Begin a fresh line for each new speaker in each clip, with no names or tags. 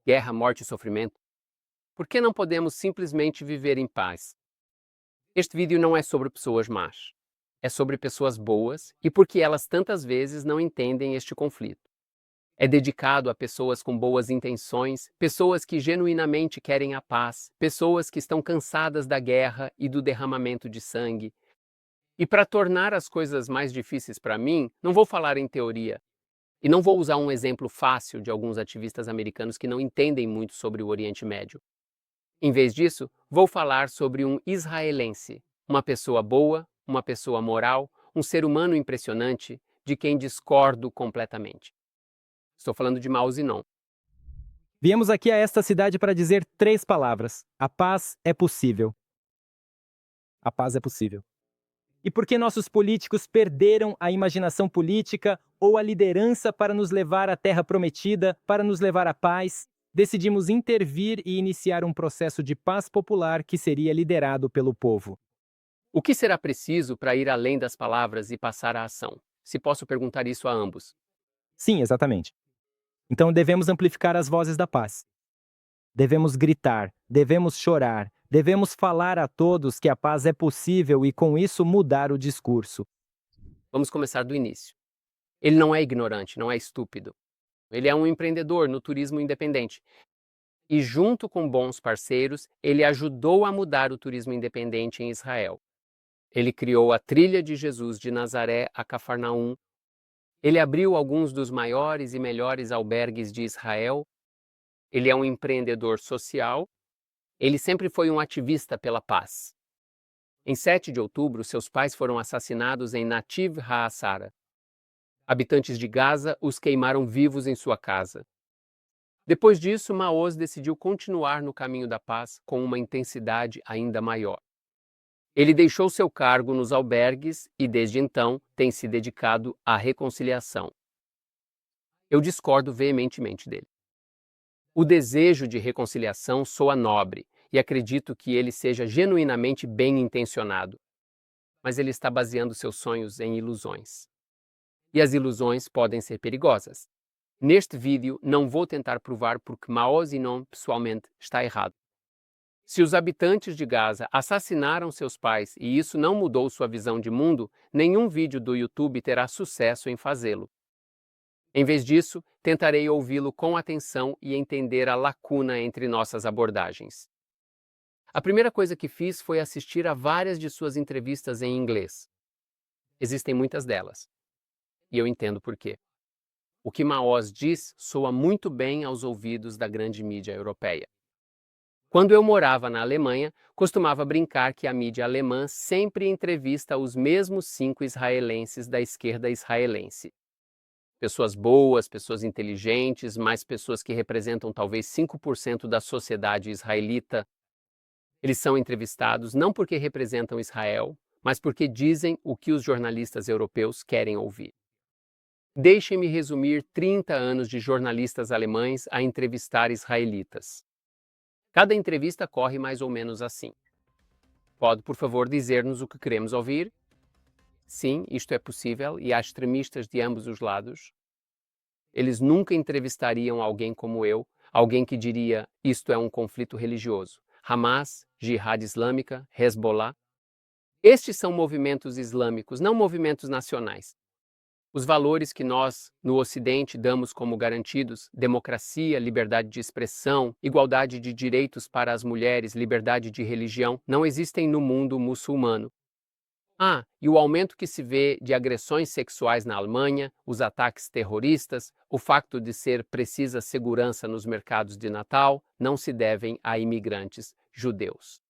guerra, morte e sofrimento? Por que não podemos simplesmente viver em paz? Este vídeo não é sobre pessoas más. É sobre pessoas boas e porque elas tantas vezes não entendem este conflito. É dedicado a pessoas com boas intenções, pessoas que genuinamente querem a paz, pessoas que estão cansadas da guerra e do derramamento de sangue. E para tornar as coisas mais difíceis para mim, não vou falar em teoria e não vou usar um exemplo fácil de alguns ativistas americanos que não entendem muito sobre o Oriente Médio. Em vez disso, vou falar sobre um israelense, uma pessoa boa, uma pessoa moral, um ser humano impressionante, de quem discordo completamente. Estou falando de Mao Zedong.
Viemos aqui a esta cidade para dizer 3 palavras: a paz é possível. A paz é possível. E por que nossos políticos perderam a imaginação política ou a liderança para nos levar à terra prometida, para nos levar à paz, decidimos intervir e iniciar um processo de paz popular que seria liderado pelo povo.
O que será preciso para ir além das palavras e passar à ação? Se posso perguntar isso a ambos.
Sim, exatamente. Então devemos amplificar as vozes da paz. Devemos gritar, devemos chorar, devemos falar a todos que a paz é possível e com isso mudar o discurso.
Vamos começar do início. Ele não é ignorante, não é estúpido. Ele é um empreendedor no turismo independente. E, junto com bons parceiros, ele ajudou a mudar o turismo independente em Israel. Ele criou a Trilha de Jesus de Nazaré a Cafarnaum. Ele abriu alguns dos maiores e melhores albergues de Israel. Ele é um empreendedor social. Ele sempre foi um ativista pela paz. Em 7 de outubro, seus pais foram assassinados em Nativ HaAsara. Habitantes de Gaza os queimaram vivos em sua casa. Depois disso, Maoz decidiu continuar no caminho da paz com uma intensidade ainda maior. Ele deixou seu cargo nos albergues e, desde então, tem se dedicado à reconciliação. Eu discordo veementemente dele. O desejo de reconciliação soa nobre e acredito que ele seja genuinamente bem-intencionado, mas ele está baseando seus sonhos em ilusões. E as ilusões podem ser perigosas. Neste vídeo, não vou tentar provar porque Mao Zedong, pessoalmente, está errado. Se os habitantes de Gaza assassinaram seus pais e isso não mudou sua visão de mundo, nenhum vídeo do YouTube terá sucesso em fazê-lo. Em vez disso, tentarei ouvi-lo com atenção e entender a lacuna entre nossas abordagens. A primeira coisa que fiz foi assistir a várias de suas entrevistas em inglês. Existem muitas delas. E eu entendo por quê. O que Maoz diz soa muito bem aos ouvidos da grande mídia europeia. Quando eu morava na Alemanha, costumava brincar que a mídia alemã sempre entrevista os mesmos 5 israelenses da esquerda israelense. Pessoas boas, pessoas inteligentes, mas pessoas que representam talvez 5% da sociedade israelita. Eles são entrevistados não porque representam Israel, mas porque dizem o que os jornalistas europeus querem ouvir. Deixem-me resumir 30 anos de jornalistas alemães a entrevistar israelitas. Cada entrevista corre mais ou menos assim. Pode, por favor, dizer-nos o que queremos ouvir? Sim, isto é possível e há extremistas de ambos os lados. Eles nunca entrevistariam alguém como eu, alguém que diria isto é um conflito religioso. Hamas, Jihad Islâmica, Hezbollah. Estes são movimentos islâmicos, não movimentos nacionais. Os valores que nós, no Ocidente, damos como garantidos, democracia, liberdade de expressão, igualdade de direitos para as mulheres, liberdade de religião, não existem no mundo muçulmano. E o aumento que se vê de agressões sexuais na Alemanha, os ataques terroristas, o facto de ser precisa segurança nos mercados de Natal, não se devem a imigrantes judeus.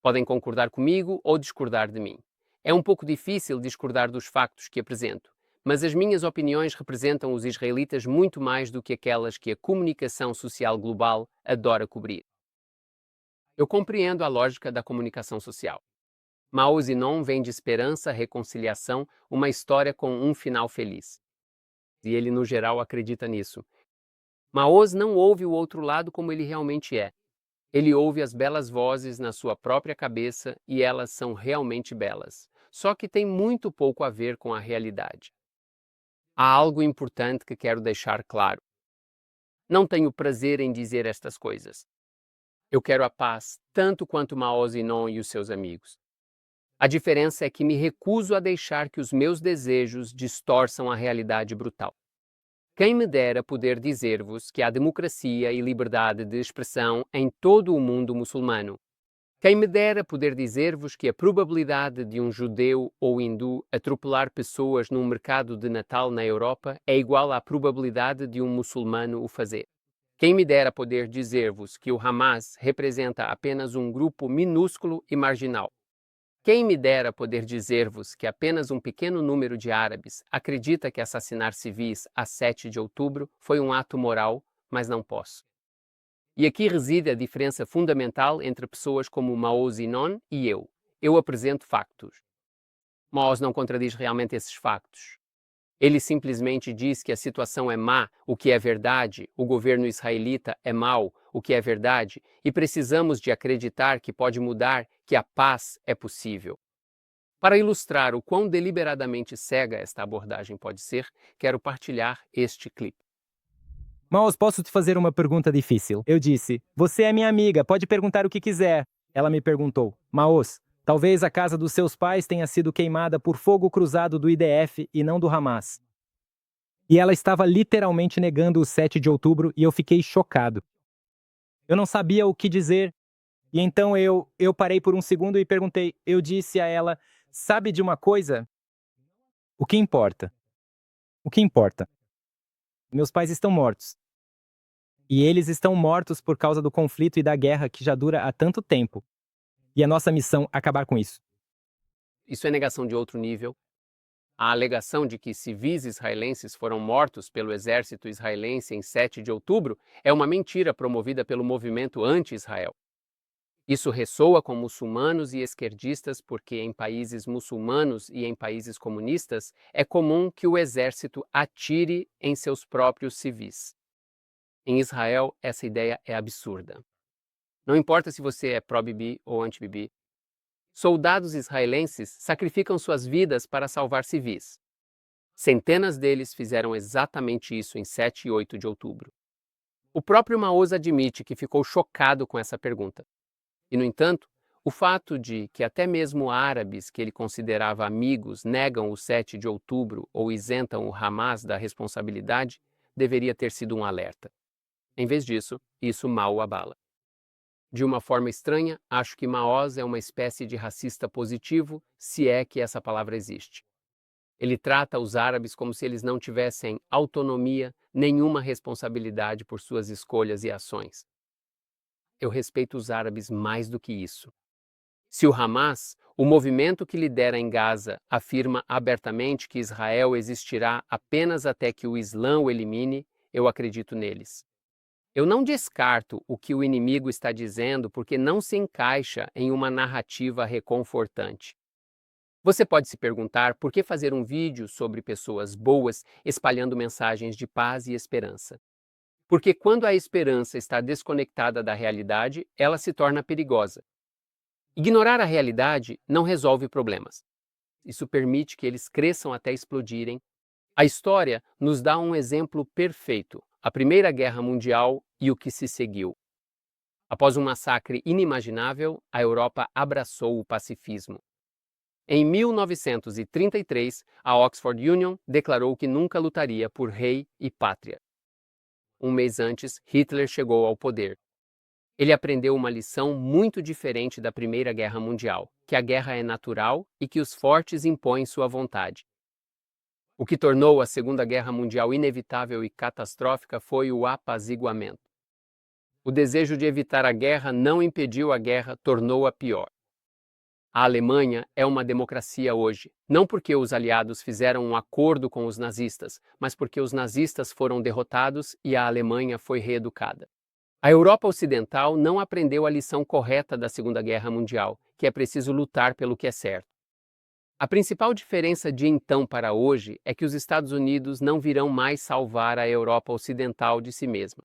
Podem concordar comigo ou discordar de mim. É um pouco difícil discordar dos factos que apresento, mas as minhas opiniões representam os israelitas muito mais do que aquelas que a comunicação social global adora cobrir. Eu compreendo a lógica da comunicação social. Mao Zedong vem de esperança, reconciliação, uma história com um final feliz. E ele, no geral, acredita nisso. Maoz não ouve o outro lado como ele realmente é. Ele ouve as belas vozes na sua própria cabeça e elas são realmente belas. Só que tem muito pouco a ver com a realidade. Há algo importante que quero deixar claro. Não tenho prazer em dizer estas coisas. Eu quero a paz tanto quanto Mao Zedong e os seus amigos. A diferença é que me recuso a deixar que os meus desejos distorçam a realidade brutal. Quem me dera poder dizer-vos que há democracia e liberdade de expressão em todo o mundo muçulmano. Quem me dera poder dizer-vos que a probabilidade de um judeu ou hindu atropelar pessoas num mercado de Natal na Europa é igual à probabilidade de um muçulmano o fazer. Quem me dera poder dizer-vos que o Hamas representa apenas um grupo minúsculo e marginal. Quem me dera poder dizer-vos que apenas um pequeno número de árabes acredita que assassinar civis a 7 de outubro foi um ato moral, mas não posso. E aqui reside a diferença fundamental entre pessoas como Mao Zedong e eu. Eu apresento factos. Mao não contradiz realmente esses factos. Ele simplesmente diz que a situação é má, o que é verdade, o governo israelita é mau, o que é verdade, e precisamos de acreditar que pode mudar, que a paz é possível. Para ilustrar o quão deliberadamente cega esta abordagem pode ser, quero partilhar este clipe.
Maos, posso te fazer uma pergunta difícil? Eu disse, você é minha amiga, pode perguntar o que quiser. Ela me perguntou, Maos, talvez a casa dos seus pais tenha sido queimada por fogo cruzado do IDF e não do Hamas. E ela estava literalmente negando o 7 de outubro e eu fiquei chocado. Eu não sabia o que dizer. E então eu parei por um segundo e perguntei, eu disse a ela, sabe de uma coisa? O que importa? O que importa? Meus pais estão mortos. E eles estão mortos por causa do conflito e da guerra que já dura há tanto tempo. E a nossa missão é acabar com isso.
Isso é negação de outro nível. A alegação de que civis israelenses foram mortos pelo exército israelense em 7 de outubro é uma mentira promovida pelo movimento anti-Israel. Isso ressoa com muçulmanos e esquerdistas porque em países muçulmanos e em países comunistas é comum que o exército atire em seus próprios civis. Em Israel, essa ideia é absurda. Não importa se você é pró-Bibi ou anti-Bibi, soldados israelenses sacrificam suas vidas para salvar civis. Centenas deles fizeram exatamente isso em 7 e 8 de outubro. O próprio Maoz admite que ficou chocado com essa pergunta. E, no entanto, o fato de que até mesmo árabes que ele considerava amigos negam o 7 de outubro ou isentam o Hamas da responsabilidade deveria ter sido um alerta. Em vez disso, isso mal o abala. De uma forma estranha, acho que Maoz é uma espécie de racista positivo, se é que essa palavra existe. Ele trata os árabes como se eles não tivessem autonomia, nenhuma responsabilidade por suas escolhas e ações. Eu respeito os árabes mais do que isso. Se o Hamas, o movimento que lidera em Gaza, afirma abertamente que Israel existirá apenas até que o Islã o elimine, eu acredito neles. Eu não descarto o que o inimigo está dizendo porque não se encaixa em uma narrativa reconfortante. Você pode se perguntar por que fazer um vídeo sobre pessoas boas espalhando mensagens de paz e esperança. Porque quando a esperança está desconectada da realidade, ela se torna perigosa. Ignorar a realidade não resolve problemas. Isso permite que eles cresçam até explodirem. A história nos dá um exemplo perfeito: a Primeira Guerra Mundial e o que se seguiu. Após um massacre inimaginável, a Europa abraçou o pacifismo. Em 1933, a Oxford Union declarou que nunca lutaria por rei e pátria. Um mês antes, Hitler chegou ao poder. Ele aprendeu uma lição muito diferente da Primeira Guerra Mundial, que a guerra é natural e que os fortes impõem sua vontade. O que tornou a Segunda Guerra Mundial inevitável e catastrófica foi o apaziguamento. O desejo de evitar a guerra não impediu a guerra, tornou-a pior. A Alemanha é uma democracia hoje, não porque os aliados fizeram um acordo com os nazistas, mas porque os nazistas foram derrotados e a Alemanha foi reeducada. A Europa Ocidental não aprendeu a lição correta da Segunda Guerra Mundial, que é preciso lutar pelo que é certo. A principal diferença de então para hoje é que os Estados Unidos não virão mais salvar a Europa Ocidental de si mesma.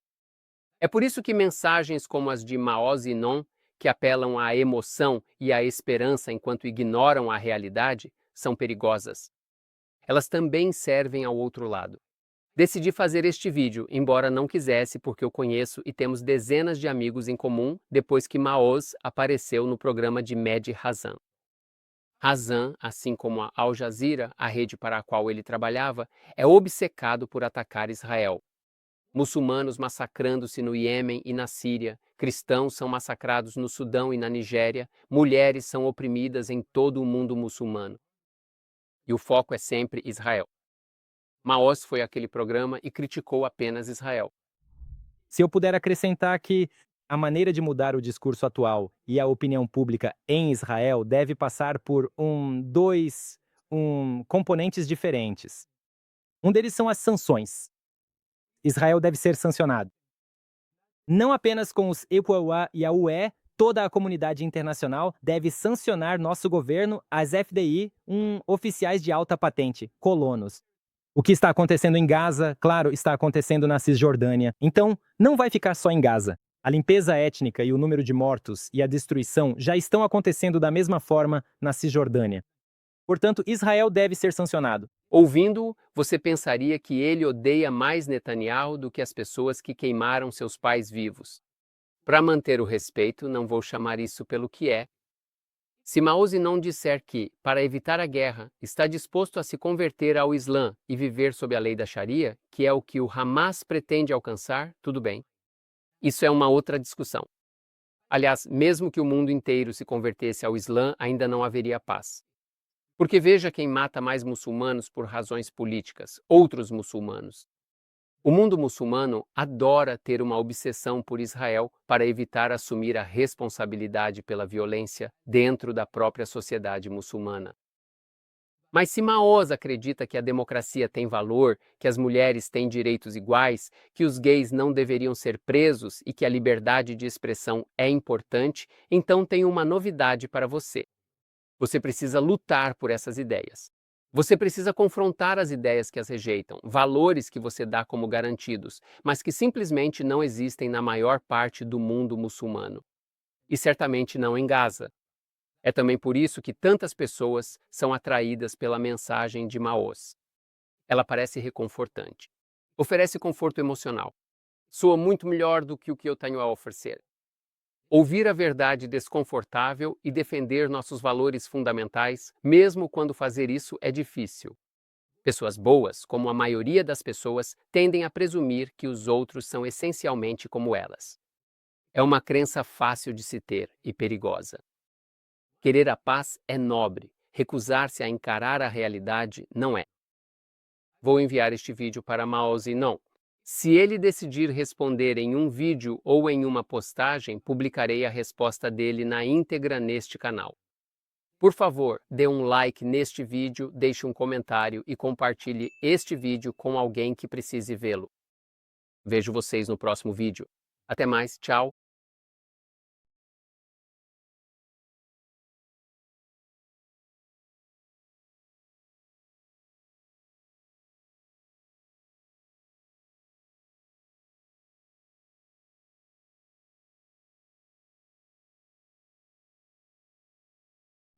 É por isso que mensagens como as de Mao Zedong, que apelam à emoção e à esperança enquanto ignoram a realidade, são perigosas. Elas também servem ao outro lado. Decidi fazer este vídeo, embora não quisesse, porque eu conheço e temos dezenas de amigos em comum depois que Maoz apareceu no programa de Mehdi Hasan. Hasan, assim como a Al Jazeera, a rede para a qual ele trabalhava, é obcecado por atacar Israel. Muçulmanos massacrando-se no Iêmen e na Síria, cristãos são massacrados no Sudão e na Nigéria, mulheres são oprimidas em todo o mundo muçulmano. E o foco é sempre Israel. Maoz foi àquele programa e criticou apenas Israel.
Se eu puder acrescentar que a maneira de mudar o discurso atual e a opinião pública em Israel deve passar por dois componentes diferentes. Um deles são as sanções. Israel deve ser sancionado. Não apenas com os EUA e a UE, toda a comunidade internacional deve sancionar nosso governo, as FDI, oficiais de alta patente, colonos. O que está acontecendo em Gaza, claro, está acontecendo na Cisjordânia. Então, não vai ficar só em Gaza. A limpeza étnica e o número de mortos e a destruição já estão acontecendo da mesma forma na Cisjordânia. Portanto, Israel deve ser sancionado.
Ouvindo-o, você pensaria que ele odeia mais Netanyahu do que as pessoas que queimaram seus pais vivos. Para manter o respeito, não vou chamar isso pelo que é. Se Maoz não disser que, para evitar a guerra, está disposto a se converter ao Islã e viver sob a lei da Sharia, que é o que o Hamas pretende alcançar, tudo bem. Isso é uma outra discussão. Aliás, mesmo que o mundo inteiro se convertesse ao Islã, ainda não haveria paz. Porque veja quem mata mais muçulmanos por razões políticas, outros muçulmanos. O mundo muçulmano adora ter uma obsessão por Israel para evitar assumir a responsabilidade pela violência dentro da própria sociedade muçulmana. Mas se Maoz acredita que a democracia tem valor, que as mulheres têm direitos iguais, que os gays não deveriam ser presos e que a liberdade de expressão é importante, então tem uma novidade para você. Você precisa lutar por essas ideias. Você precisa confrontar as ideias que as rejeitam, valores que você dá como garantidos, mas que simplesmente não existem na maior parte do mundo muçulmano. E certamente não em Gaza. É também por isso que tantas pessoas são atraídas pela mensagem de Maoz. Ela parece reconfortante. Oferece conforto emocional. Soa muito melhor do que o que eu tenho a oferecer. Ouvir a verdade desconfortável e defender nossos valores fundamentais, mesmo quando fazer isso é difícil. Pessoas boas, como a maioria das pessoas, tendem a presumir que os outros são essencialmente como elas. É uma crença fácil de se ter e perigosa. Querer a paz é nobre, recusar-se a encarar a realidade não é. Vou enviar este vídeo para Mao Zedong. Se ele decidir responder em um vídeo ou em uma postagem, publicarei a resposta dele na íntegra neste canal. Por favor, dê um like neste vídeo, deixe um comentário e compartilhe este vídeo com alguém que precise vê-lo. Vejo vocês no próximo vídeo. Até mais, tchau!